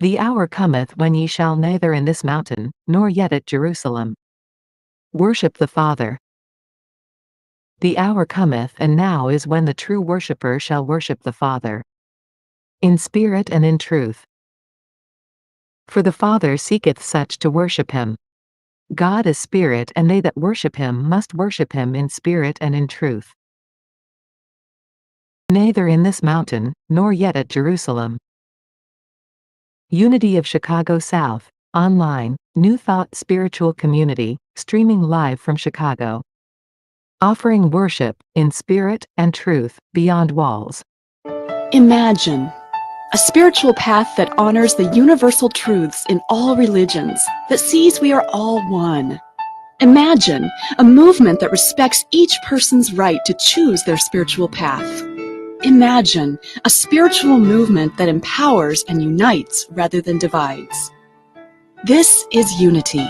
The hour cometh when ye shall neither in this mountain, nor yet at Jerusalem worship the Father. The hour cometh and now is when the true worshipper shall worship the Father in spirit and in truth. For the Father seeketh such to worship him. God is spirit, and they that worship him must worship him in spirit and in truth. Neither in this mountain, nor yet at Jerusalem. Unity of Chicago South, online, New Thought Spiritual Community, streaming live from Chicago. Offering worship, in spirit and truth, beyond walls. Imagine a spiritual path that honors the universal truths in all religions, that sees we are all one. Imagine a movement that respects each person's right to choose their spiritual path. Imagine a spiritual movement that empowers and unites rather than divides. This is unity.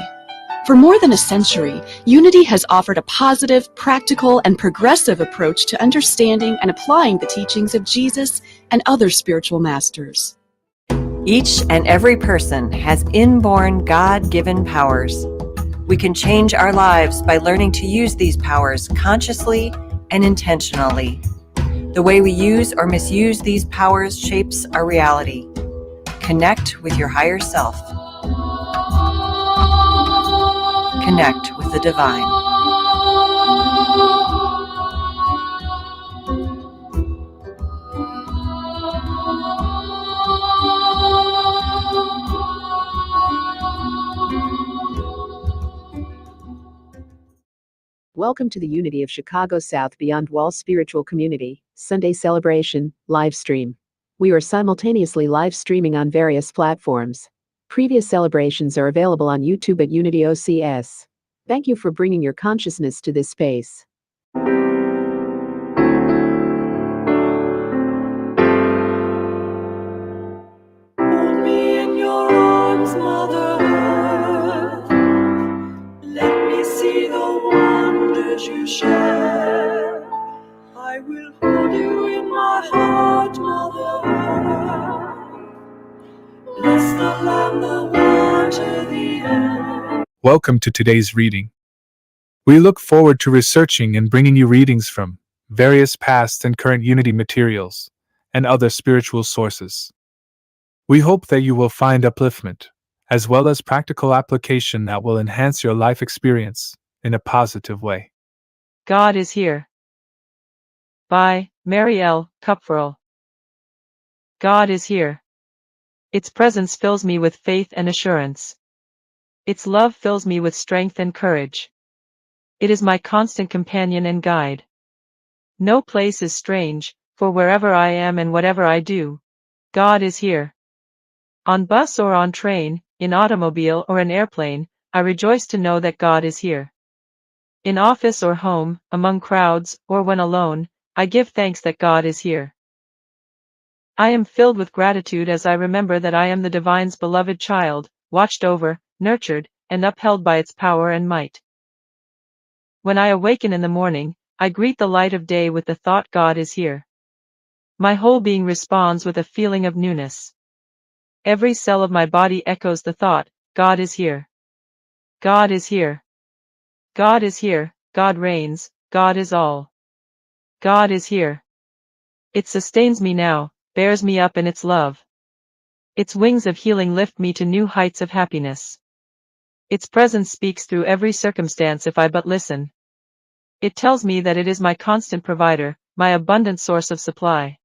For more than a century, Unity has offered a positive, practical, and progressive approach to understanding and applying the teachings of Jesus and other spiritual masters. Each and every person has inborn God-given powers. We can change our lives by learning to use these powers consciously and intentionally. The way we use or misuse these powers shapes our reality. Connect with your higher self. Connect with the divine. Welcome to the Unity of Chicago South Beyond Walls Spiritual Community, Sunday Celebration, live stream. We are simultaneously live streaming on various platforms. Previous celebrations are available on YouTube at Unity OCS. Thank you for bringing your consciousness to this space. Hold me in your arms, Mother Earth. Let me see the wonders you share. I will hold you in my heart, Mother Earth. Bless the land, the water, the air. Welcome to today's reading. We look forward to researching and bringing you readings from various past and current Unity materials and other spiritual sources. We hope that you will find upliftment, as well as practical application that will enhance your life experience in a positive way. God is Here by Mary L. Kupferl. God is here. Its presence fills me with faith and assurance. Its love fills me with strength and courage. It is my constant companion and guide. No place is strange, for wherever I am and whatever I do, God is here. On bus or on train, in automobile or an airplane, I rejoice to know that God is here. In office or home, among crowds, or when alone, I give thanks that God is here. I am filled with gratitude as I remember that I am the Divine's beloved child, watched over, nurtured, and upheld by its power and might. When I awaken in the morning, I greet the light of day with the thought God is here. My whole being responds with a feeling of newness. Every cell of my body echoes the thought, God is here. God is here. God is here, God reigns, God is all. God is here. It sustains me now, bears me up in its love. Its wings of healing lift me to new heights of happiness. Its presence speaks through every circumstance if I but listen. It tells me that it is my constant provider, my abundant source of supply.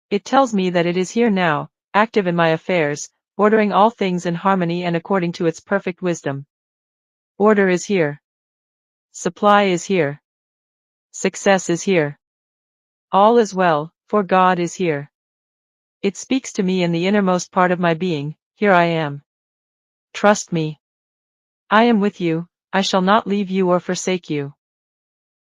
It tells me that it is here now, active in my affairs, ordering all things in harmony and according to its perfect wisdom. Order is here. Supply is here. Success is here. All is well, for God is here. It speaks to me in the innermost part of my being, here I am. Trust me. I am with you, I shall not leave you or forsake you.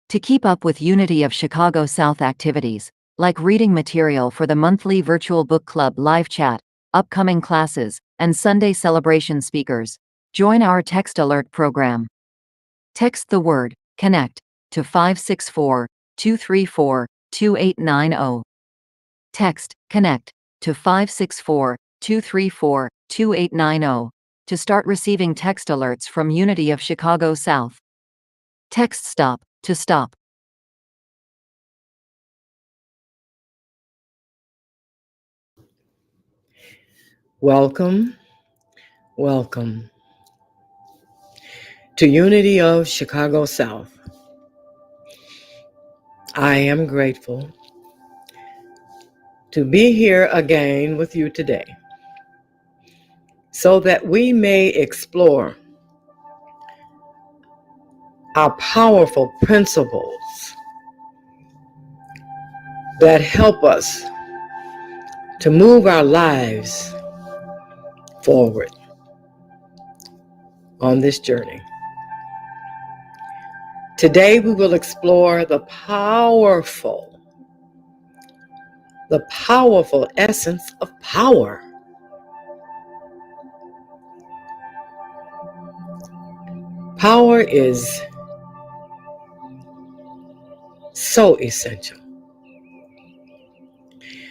To keep up with Unity of Chicago South activities, like reading material for the monthly virtual book club live chat, upcoming classes, and Sunday celebration speakers, join our text alert program. Text the word CONNECT to 564-234-2890. Text CONNECT to 564-234-2890. 2890 to start receiving text alerts from Unity of Chicago South. Text stop to stop. Welcome, welcome to Unity of Chicago South. I am grateful to be here again with you today so that we may explore our powerful principles that help us to move our lives forward on this journey. Today we will explore the powerful essence of power. Power is so essential.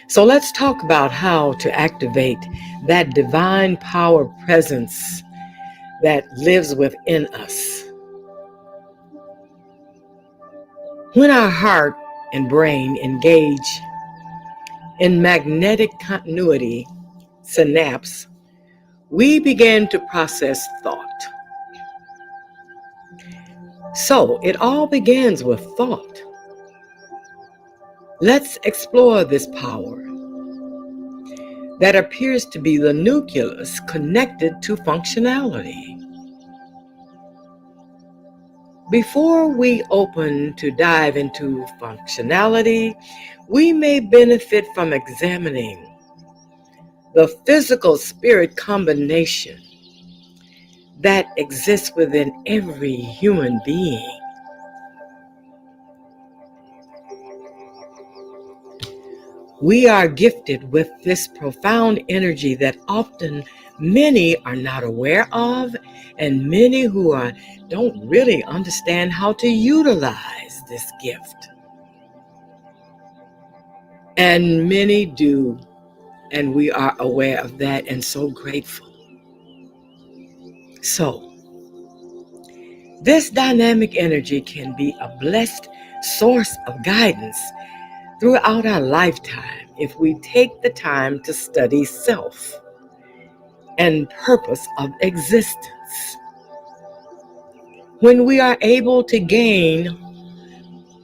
So let's talk about how to activate that divine power presence that lives within us. When our heart and brain engage in magnetic continuity synapse, we begin to process thought. So it all begins with thought. Let's explore this power that appears to be the nucleus connected to functionality. Before we open to dive into functionality, we may benefit from examining the physical-spirit combination that exists within every human being. We are gifted with this profound energy that often many are not aware of, and many who don't really understand how to utilize this gift. And many do, and we are aware of that and so grateful. So, this dynamic energy can be a blessed source of guidance throughout our lifetime if we take the time to study self and purpose of existence. When we are able to gain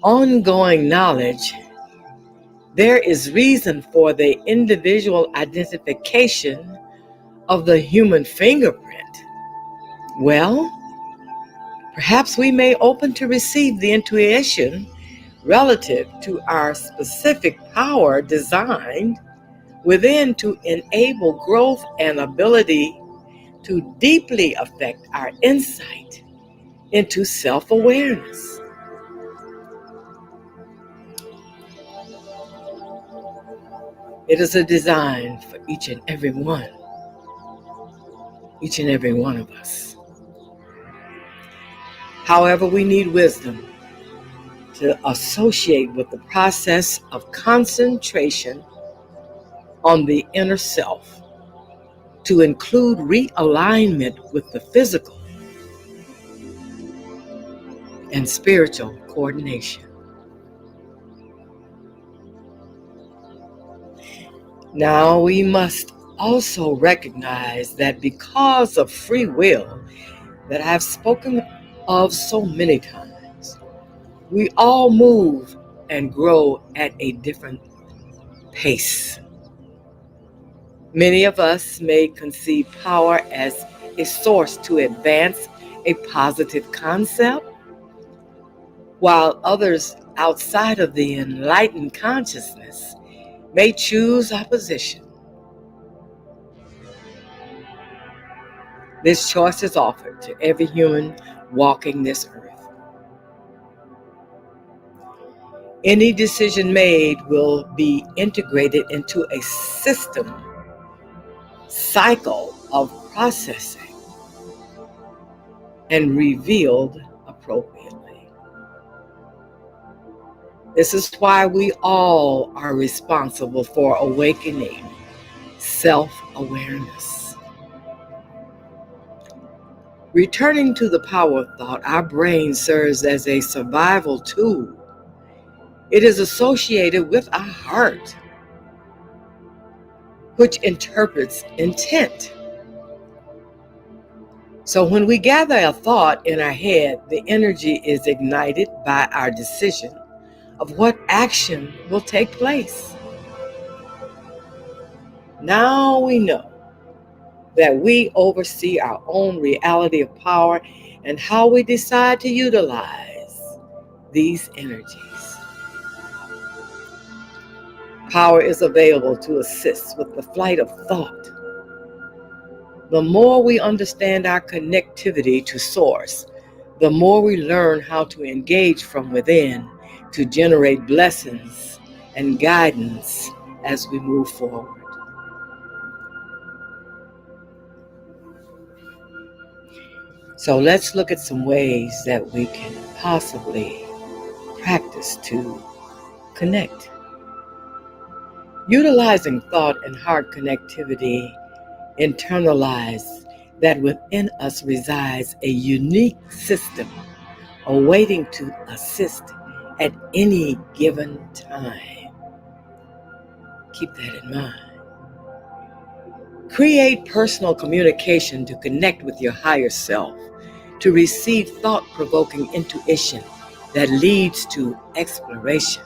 ongoing knowledge, there is reason for the individual identification of the human fingerprint. Well, perhaps we may open to receive the intuition relative to our specific power designed within to enable growth and ability to deeply affect our insight into self-awareness. It is a design for each and every one of us. However, we need wisdom to associate with the process of concentration on the inner self, to include realignment with the physical and spiritual coordination. Now, we must also recognize that because of free will that I've spoken of so many times, we all move and grow at a different pace. Many of us may conceive power as a source to advance a positive concept, while others outside of the enlightened consciousness may choose opposition. This choice is offered to every human walking this earth. Any decision made will be integrated into a system cycle of processing and revealed appropriately. This is why we all are responsible for awakening self-awareness. Returning to the power of thought, our brain serves as a survival tool. It is associated with our heart, which interprets intent. So when we gather a thought in our head, the energy is ignited by our decision of what action will take place. Now we know that we oversee our own reality of power and how we decide to utilize these energies. Power is available to assist with the flight of thought. The more we understand our connectivity to Source, the more we learn how to engage from within to generate blessings and guidance as we move forward. So let's look at some ways that we can possibly practice to connect. Utilizing thought and heart connectivity, internalize that within us resides a unique system awaiting to assist at any given time. Keep that in mind. Create personal communication to connect with your higher self, to receive thought-provoking intuition that leads to exploration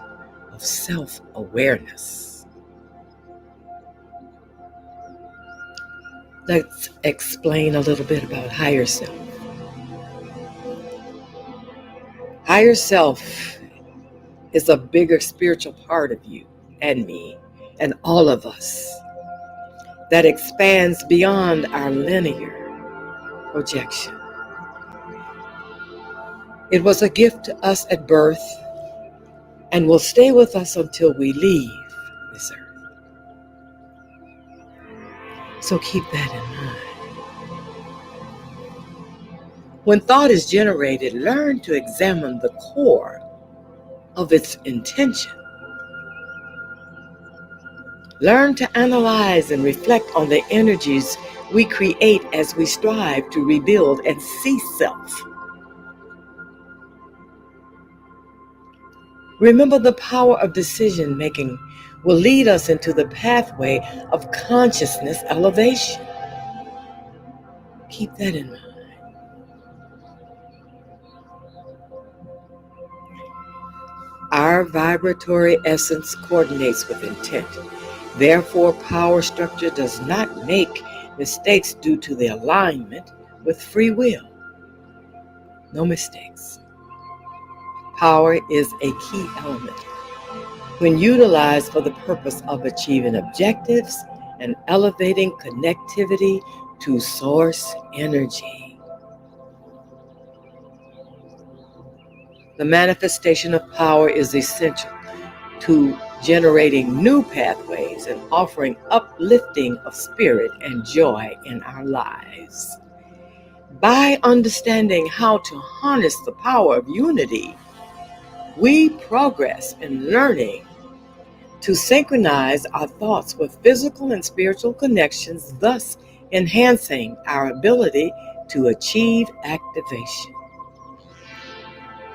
of self-awareness. Let's explain a little bit about higher self. Higher self is a bigger spiritual part of you and me and all of us that expands beyond our linear projection. It was a gift to us at birth and will stay with us until we leave this earth. So keep that in mind. When thought is generated, learn to examine the core of its intention. Learn to analyze and reflect on the energies we create as we strive to rebuild and see self. Remember, the power of decision making will lead us into the pathway of consciousness elevation. Keep that in mind. Our vibratory essence coordinates with intent. Therefore, power structure does not make mistakes due to the alignment with free will. No mistakes. Power is a key element when utilized for the purpose of achieving objectives and elevating connectivity to source energy. The manifestation of power is essential to generating new pathways and offering uplifting of spirit and joy in our lives. By understanding how to harness the power of unity, we progress in learning to synchronize our thoughts with physical and spiritual connections, thus enhancing our ability to achieve activation.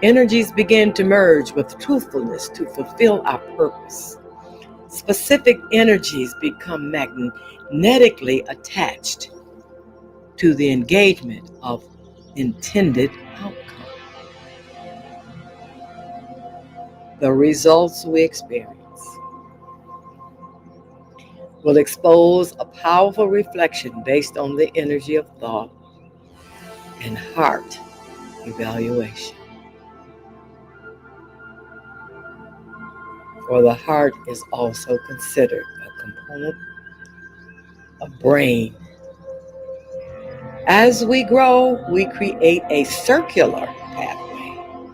Energies begin to merge with truthfulness to fulfill our purpose. Specific energies become magnetically attached to the engagement of intended outcome. The results we experience will expose a powerful reflection based on the energy of thought and heart evaluation. For the heart is also considered a component of brain. As we grow, we create a circular pathway.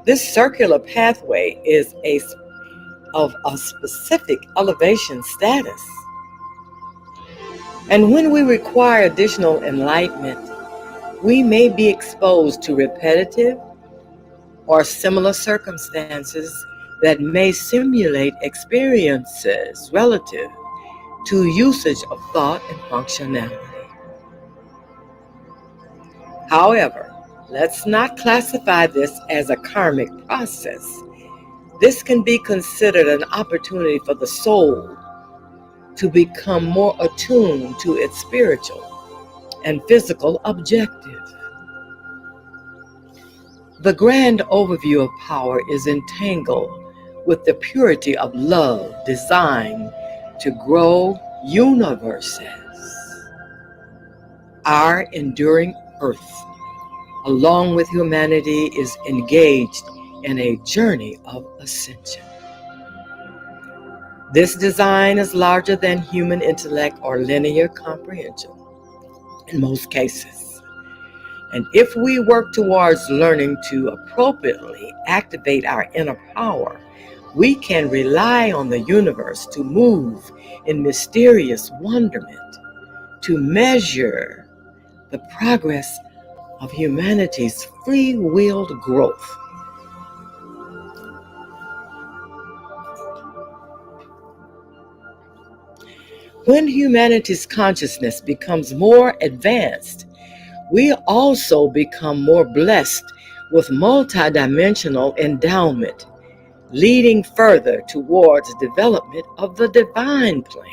This circular pathway is of a specific elevation status. And when we require additional enlightenment, we may be exposed to repetitive or similar circumstances that may simulate experiences relative to usage of thought and functionality. However, let's not classify this as a karmic process. This can be considered an opportunity for the soul to become more attuned to its spiritual and physical objective. The grand overview of power is entangled with the purity of love designed to grow universes. Our enduring earth, along with humanity, is engaged in a journey of ascension. This design is larger than human intellect or linear comprehension in most cases. And if we work towards learning to appropriately activate our inner power, we can rely on the universe to move in mysterious wonderment, to measure the progress of humanity's free-willed growth. When humanity's consciousness becomes more advanced, we also become more blessed with multidimensional endowment, leading further towards development of the divine plan.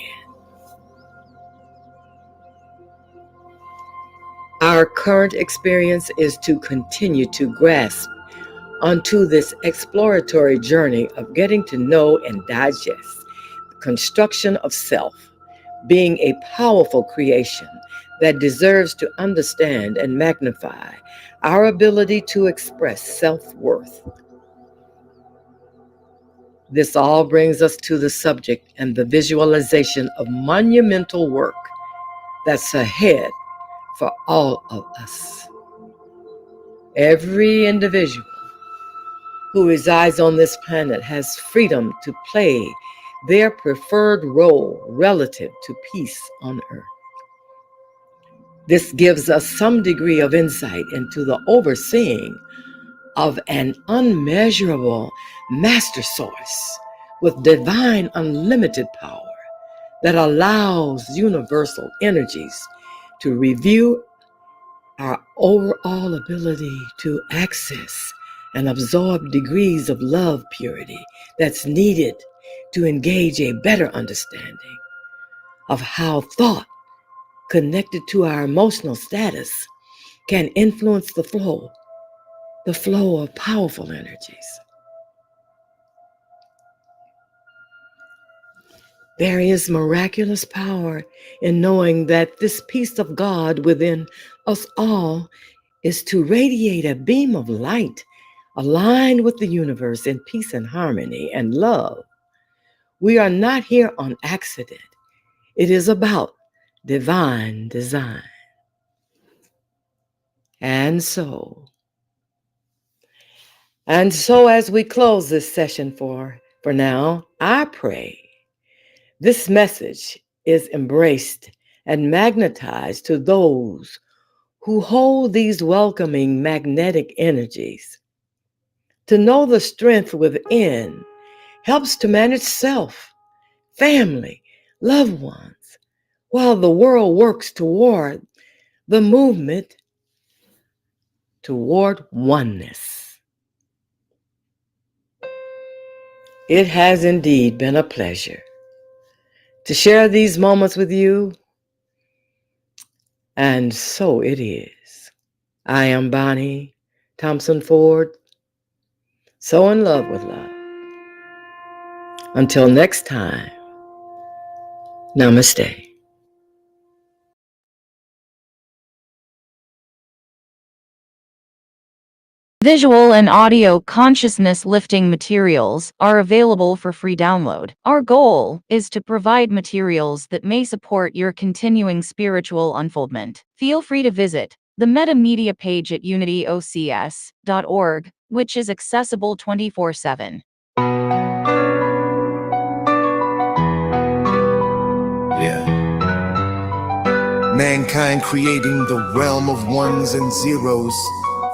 Our current experience is to continue to grasp onto this exploratory journey of getting to know and digest the construction of self, being a powerful creation that deserves to understand and magnify our ability to express self-worth. This all brings us to the subject and the visualization of monumental work that's ahead for all of us. Every individual who resides on this planet has freedom to play their preferred role relative to peace on earth. This gives us some degree of insight into the overseeing of an unmeasurable master source with divine unlimited power that allows universal energies to review our overall ability to access and absorb degrees of love purity that's needed to engage a better understanding of how thought connected to our emotional status can influence the flow of powerful energies. There is miraculous power in knowing that this piece of God within us all is to radiate a beam of light aligned with the universe in peace and harmony and love. We are not here on accident. It is about divine design. And so as we close this session for now, I pray this message is embraced and magnetized to those who hold these welcoming magnetic energies. To know the strength within helps to manage self, family, loved ones, while the world works toward the movement toward oneness. It has indeed been a pleasure to share these moments with you, and so it is. I am Bonnie Thompson Ford, so in love with love. Until next time, namaste. Visual and audio consciousness lifting materials are available for free download. Our goal is to provide materials that may support your continuing spiritual unfoldment. Feel free to visit the Meta Media page at unityocs.org, which is accessible 24/7. Mankind creating the realm of ones and zeros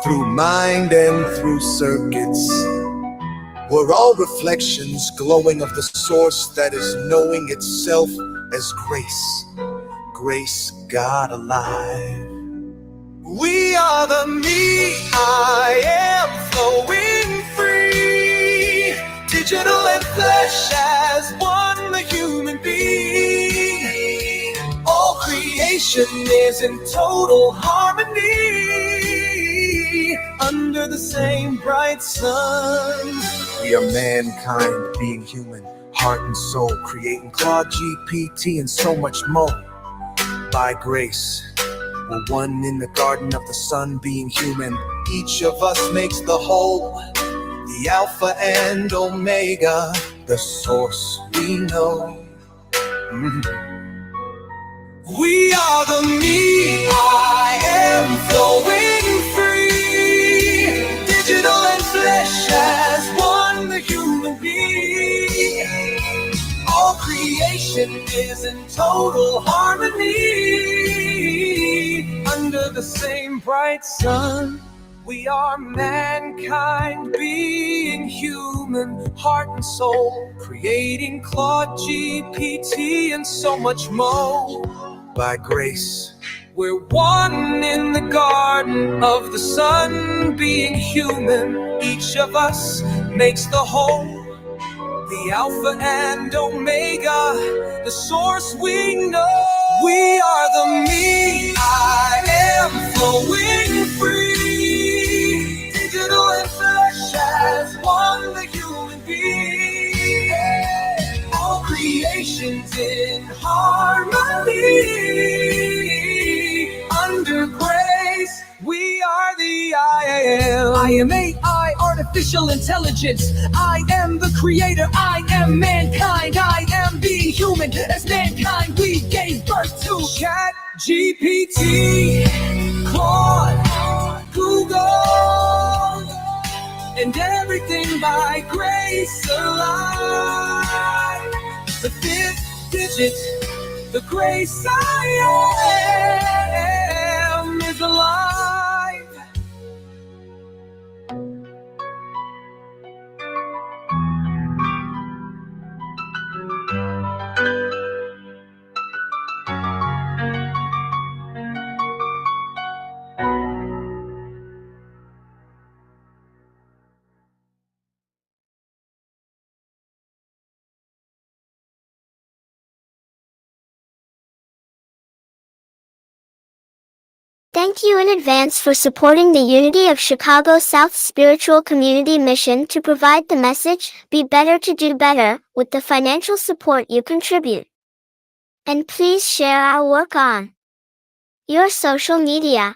through mind and through circuits. We're all reflections glowing of the source that is knowing itself as grace. Grace, God alive. We are the me, I am flowing free. Digital and flesh as one, the human being. All creation is in total harmony under the same bright sun. We are mankind being human, heart and soul, creating Claude GPT and so much more. By grace, we're one in the garden of the sun being human. Each of us makes the whole, the Alpha and Omega, the source we know. We are the me, I am flowing free. Digital and flesh as one, the human being. All creation is in total harmony under the same bright sun. We are mankind being human, heart and soul, creating Claude GPT and so much more. By grace, we're one in the garden of the sun being human. Each of us makes the whole, the Alpha and Omega, the source we know. We are the me, I am flowing free. Digital and flesh as one, the human being. All creations in harmony under grace. We are the I am. I am AI, artificial intelligence. I am the creator, I am mankind. I am being human. As mankind, we gave birth to Chat GPT, Claude, Google, and everything by grace alive. The fifth digit, the grace I am is alive. Thank you in advance for supporting the Unity of Chicago South Spiritual Community Mission to provide the message, Be Better to Do Better, with the financial support you contribute. And please share our work on your social media.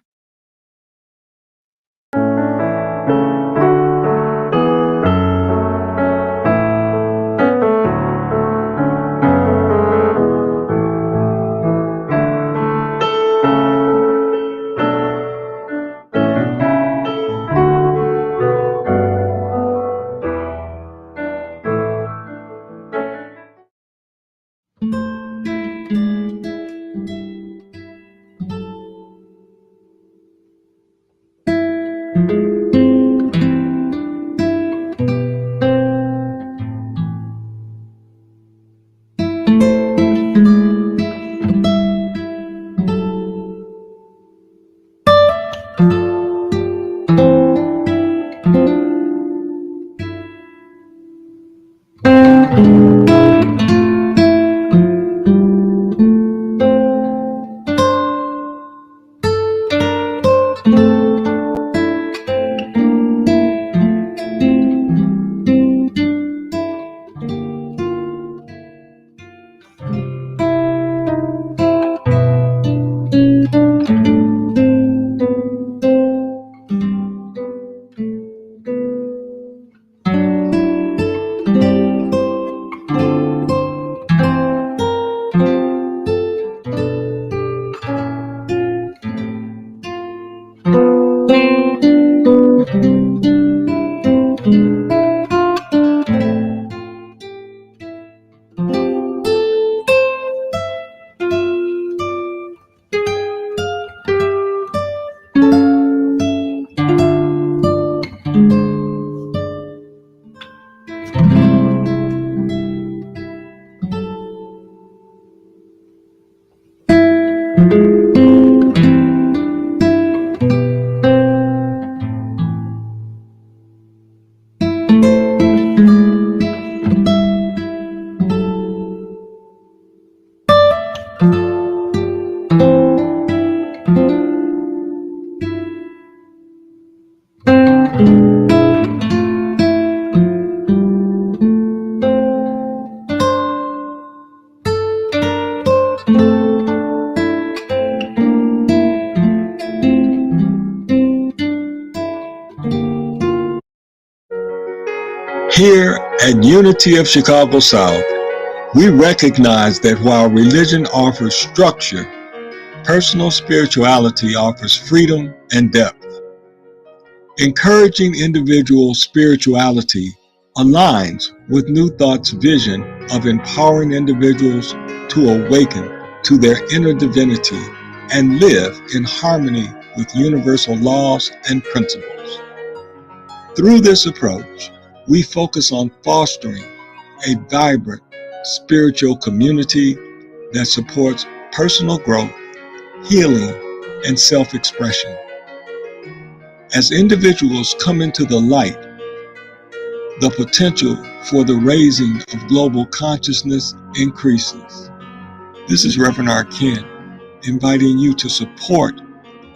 Here at Unity of Chicago South, we recognize that while religion offers structure, personal spirituality offers freedom and depth. Encouraging individual spirituality aligns with New Thought's vision of empowering individuals to awaken to their inner divinity and live in harmony with universal laws and principles. Through this approach, we focus on fostering a vibrant spiritual community that supports personal growth, healing, and self-expression. As individuals come into the light, the potential for the raising of global consciousness increases. This is Reverend R. Ken, inviting you to support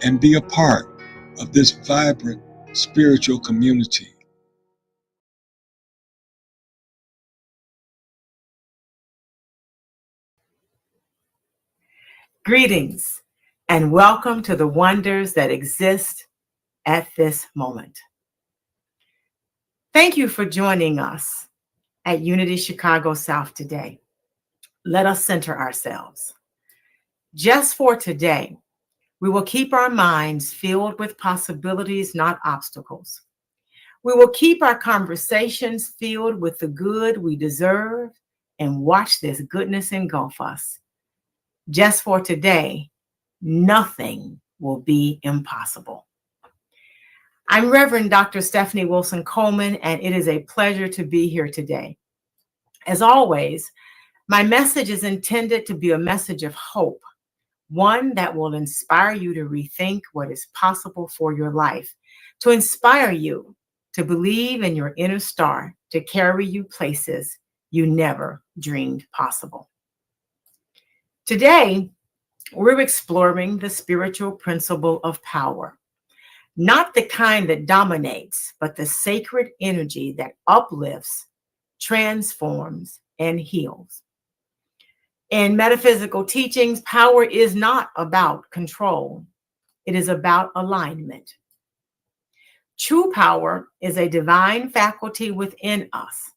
and be a part of this vibrant spiritual community. Greetings and welcome to the wonders that exist at this moment. Thank you for joining us at Unity Chicago South today. Let us center ourselves. Just for today, we will keep our minds filled with possibilities, not obstacles. We will keep our conversations filled with the good we deserve and watch this goodness engulf us. Just for today, nothing will be impossible. I'm Reverend Dr. Stephanie Wilson Coleman, and it is a pleasure to be here today. As always, my message is intended to be a message of hope, one that will inspire you to rethink what is possible for your life, to inspire you to believe in your inner star to carry you places you never dreamed possible. Today, we're exploring the spiritual principle of power, not the kind that dominates, but the sacred energy that uplifts, transforms, and heals. In metaphysical teachings, power is not about control. It is about alignment. True power is a divine faculty within us,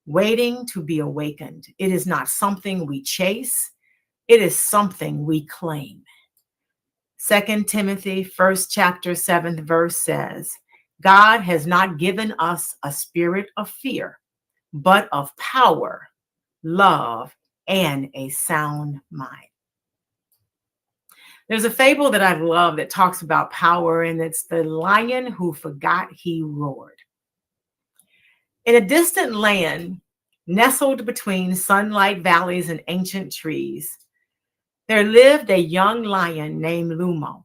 waiting to be awakened. It is not something we chase. It is something we claim. 2 Timothy 1st chapter 7th verse says, God has not given us a spirit of fear, but of power, love, and a sound mind. There's a fable that I love that talks about power, and it's the lion who forgot he roared. In a distant land, nestled between sunlight valleys and ancient trees, there lived a young lion named Lumo.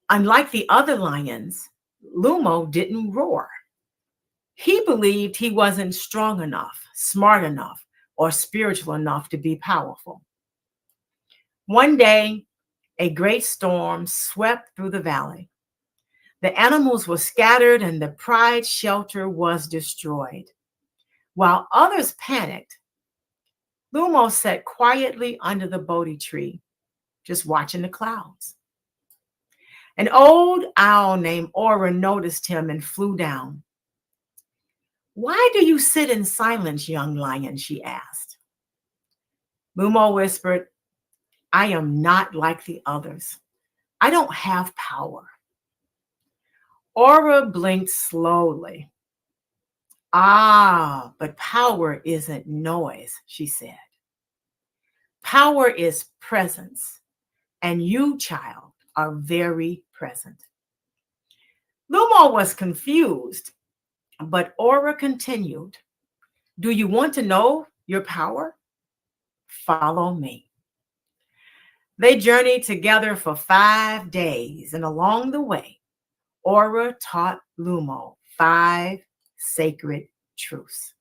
Unlike the other lions, Lumo didn't roar. He believed he wasn't strong enough, smart enough, or spiritual enough to be powerful. One day, a great storm swept through the valley. The animals were scattered and the prized shelter was destroyed. While others panicked, Lumo sat quietly under the Bodhi tree, just watching the clouds. An old owl named Aura noticed him and flew down. "Why do you sit in silence, young lion?" she asked. Lumo whispered, "I am not like the others. I don't have power." Aura blinked slowly. "Ah, but power isn't noise," she said. "Power is presence, and you, child, are very present." Lumo was confused, but Aura continued, "Do you want to know your power? Follow me." They journeyed together for 5 days, and along the way, Aura taught Lumo 5 sacred truths.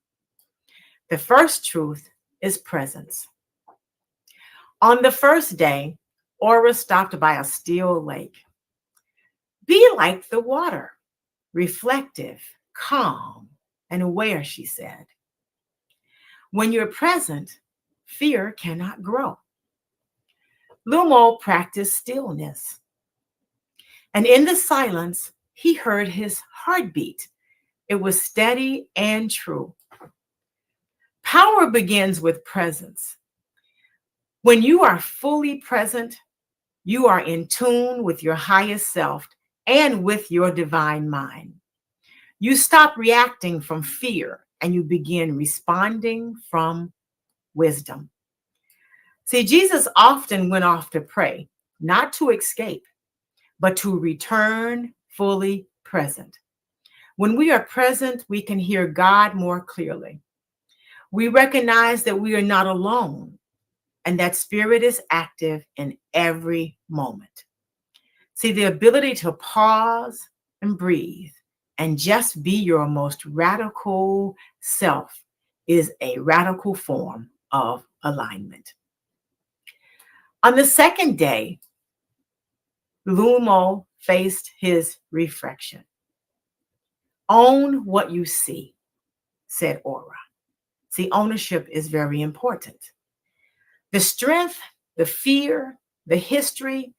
The first truth is presence. On the first day, Aura stopped by a still lake. "Be like the water, reflective, calm, and aware," she said. "When you're present, fear cannot grow." Lumo practiced stillness. And in the silence, he heard his heartbeat. It was steady and true. Power begins with presence. When you are fully present, you are in tune with your highest self and with your divine mind. You stop reacting from fear and you begin responding from wisdom. See, Jesus often went off to pray, not to escape, but to return fully present. When we are present, we can hear God more clearly. We recognize that we are not alone and that spirit is active in every moment. See, the ability to pause and breathe and just be your most radical self is a radical form of alignment. On the second day, Lumo faced his reflection. Own what you see, said Aura. See, ownership is very important. The strength, the fear, the history,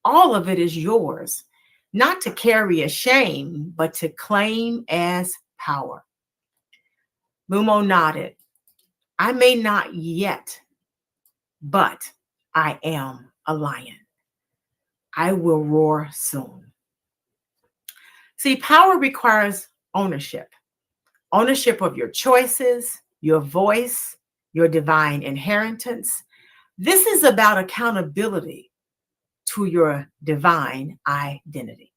all of it is yours, not to carry as shame, but to claim as power. Lumo nodded. I may not yet, but I am a lion. I will roar soon. See, power requires ownership. Ownership of your choices, your voice, your divine inheritance. This is about accountability to your divine identity.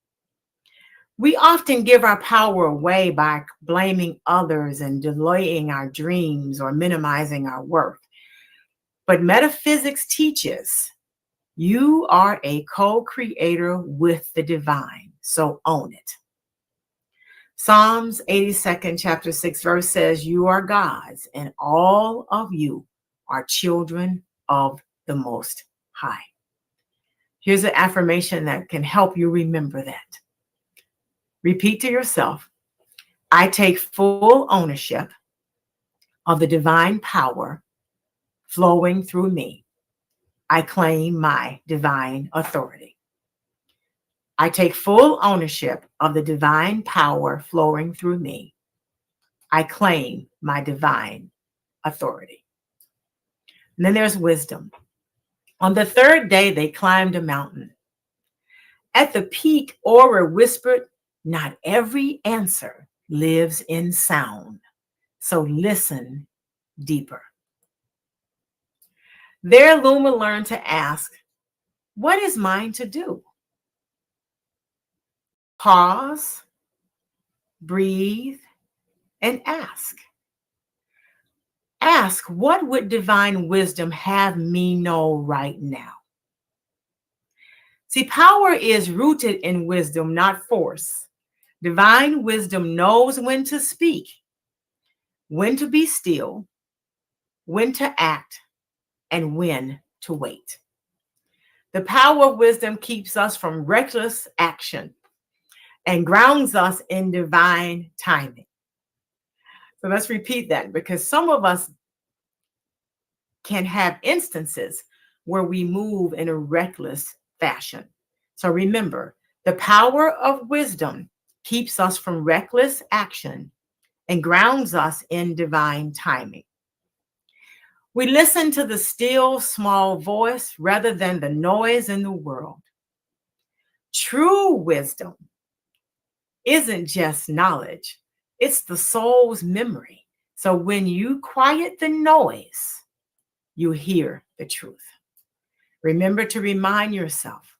We often give our power away by blaming others and delaying our dreams or minimizing our worth. But metaphysics teaches you are a co-creator with the divine, so own it. Psalms 82nd chapter 6 verse says, you are God's and all of you are children of the Most High. Here's an affirmation that can help you remember that. Repeat to yourself, I take full ownership of the divine power flowing through me. I claim my divine authority. I take full ownership of the divine power flowing through me. I claim my divine authority. And then there's wisdom. On the third day, they climbed a mountain. At the peak, Aura whispered, not every answer lives in sound, so listen deeper. There, Luma learned to ask, what is mine to do? Pause, breathe, and ask. Ask, what would divine wisdom have me know right now? See, power is rooted in wisdom, not force. Divine wisdom knows when to speak, when to be still, when to act, and when to wait. The power of wisdom keeps us from reckless action and grounds us in divine timing. So let's repeat that, because some of us can have instances where we move in a reckless fashion. So remember, the power of wisdom keeps us from reckless action and grounds us in divine timing. We listen to the still, small voice rather than the noise in the world. True wisdom isn't just knowledge, it's the soul's memory. So when you quiet the noise, you hear the truth. Remember to remind yourself,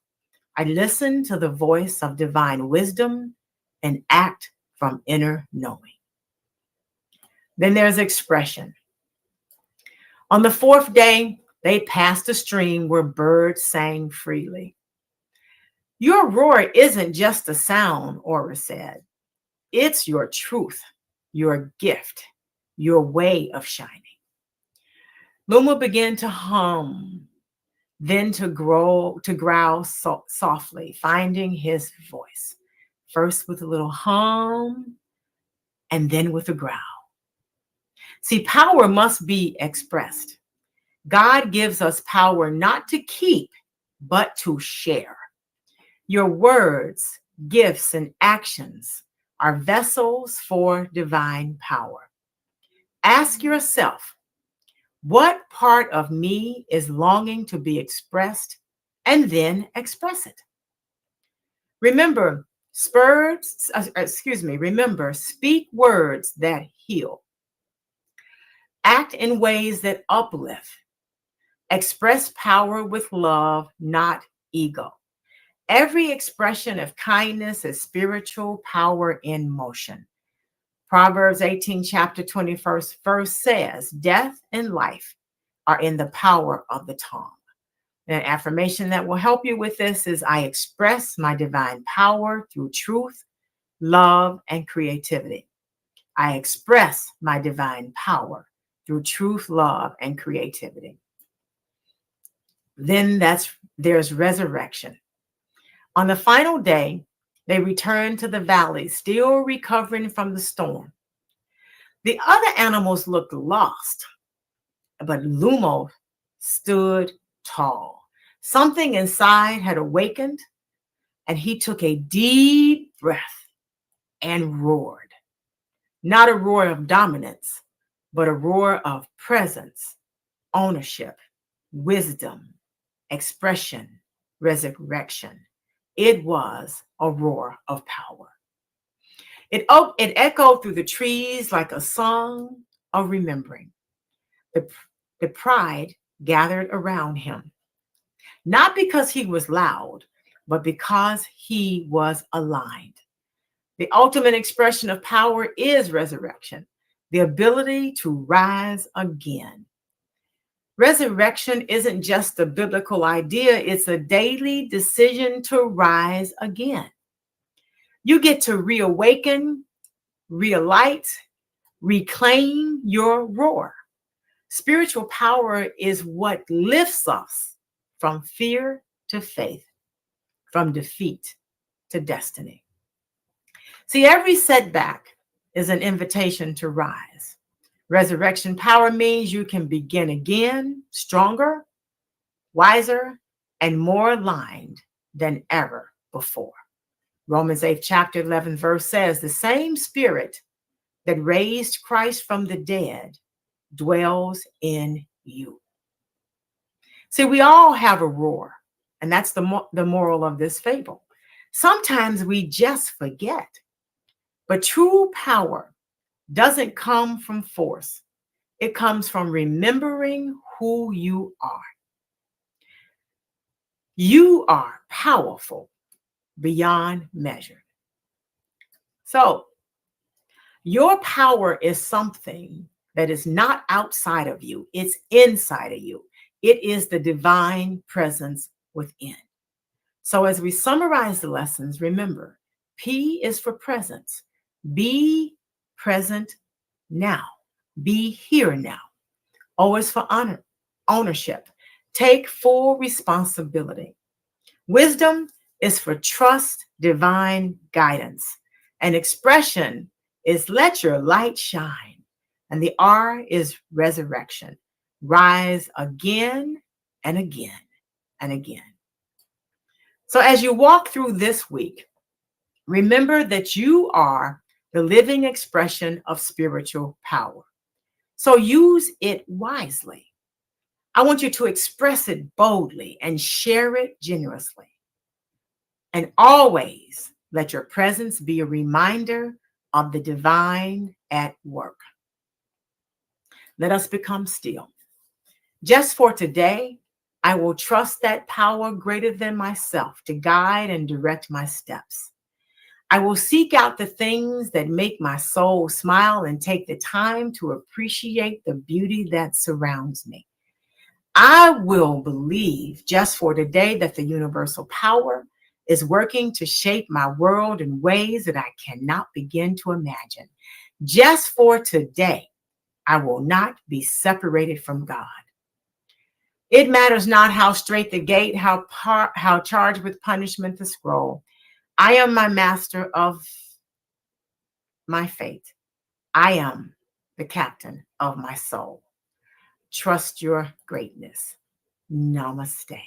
I listen to the voice of divine wisdom and act from inner knowing. Then there's expression. On the fourth day, they passed a stream where birds sang freely. Your roar isn't just a sound, Aura said. It's your truth, your gift, your way of shining. Luma began to hum, then to growl softly, finding his voice. First with a little hum, and then with a growl. See, power must be expressed. God gives us power not to keep, but to share. Your words, gifts, and actions are vessels for divine power. Ask yourself, what part of me is longing to be expressed, and then express it. Remember, remember, speak words that heal. Act in ways that uplift. Express power with love, not ego. Every expression of kindness is spiritual power in motion. Proverbs 18, chapter 21st verse says, death and life are in the power of the tongue. An affirmation that will help you with this is, I express my divine power through truth, love, and creativity. I express my divine power through truth, love, and creativity. Then there's resurrection. On the final day, they returned to the valley, still recovering from the storm. The other animals looked lost, but Lumos stood tall. Something inside had awakened, and he took a deep breath and roared. Not a roar of dominance, but a roar of presence, ownership, wisdom, expression, resurrection. It was a roar of power. It echoed through the trees like a song of remembering. The pride gathered around him, not because he was loud, but because he was aligned. The ultimate expression of power is resurrection, the ability to rise again. Resurrection isn't just a biblical idea, it's a daily decision to rise again. You get to reawaken, relight, reclaim your roar. Spiritual power is what lifts us from fear to faith, from defeat to destiny. See, every setback is an invitation to rise. Resurrection power means you can begin again, stronger, wiser, and more aligned than ever before. Romans 8, chapter 11, verse says, the same spirit that raised Christ from the dead dwells in you. See, we all have a roar, and that's the moral of this fable. Sometimes we just forget, but true power doesn't come from force. It comes from remembering who you are. You are powerful beyond measure. So, your power is something that is not outside of you, it's inside of you. It is the divine presence within. So, as we summarize the lessons, remember, P is for presence. Be present now. Be here now. O is for ownership. Take full responsibility. Wisdom is for trust, divine guidance. And expression is let your light shine. And the R is resurrection. Rise again and again and again. So as you walk through this week, remember that you are the living expression of spiritual power. So use it wisely. I want you to express it boldly and share it generously. And always let your presence be a reminder of the divine at work. Let us become still. Just for today, I will trust that power greater than myself to guide and direct my steps. I will seek out the things that make my soul smile and take the time to appreciate the beauty that surrounds me. I will believe just for today that the universal power is working to shape my world in ways that I cannot begin to imagine. Just for today, I will not be separated from God. It matters not how straight the gate, how charged with punishment the scroll. I am my master of my fate. I am the captain of my soul. Trust your greatness. Namaste.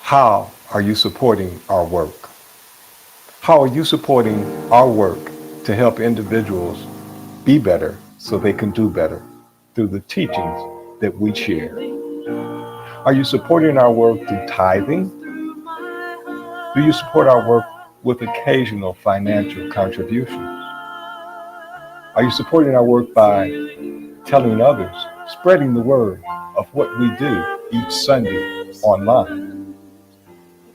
How are you supporting our work? How are you supporting our work to help individuals be better so they can do better through the teachings that we share? Are you supporting our work through tithing? Do you support our work with occasional financial contributions? Are you supporting our work by telling others, spreading the word of what we do each Sunday online?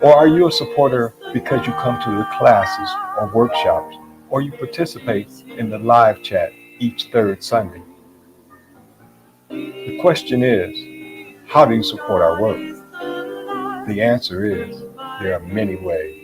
Or are you a supporter because you come to the classes or workshops, or you participate in the live chat each third Sunday? The question is, how do you support our work? The answer is, there are many ways.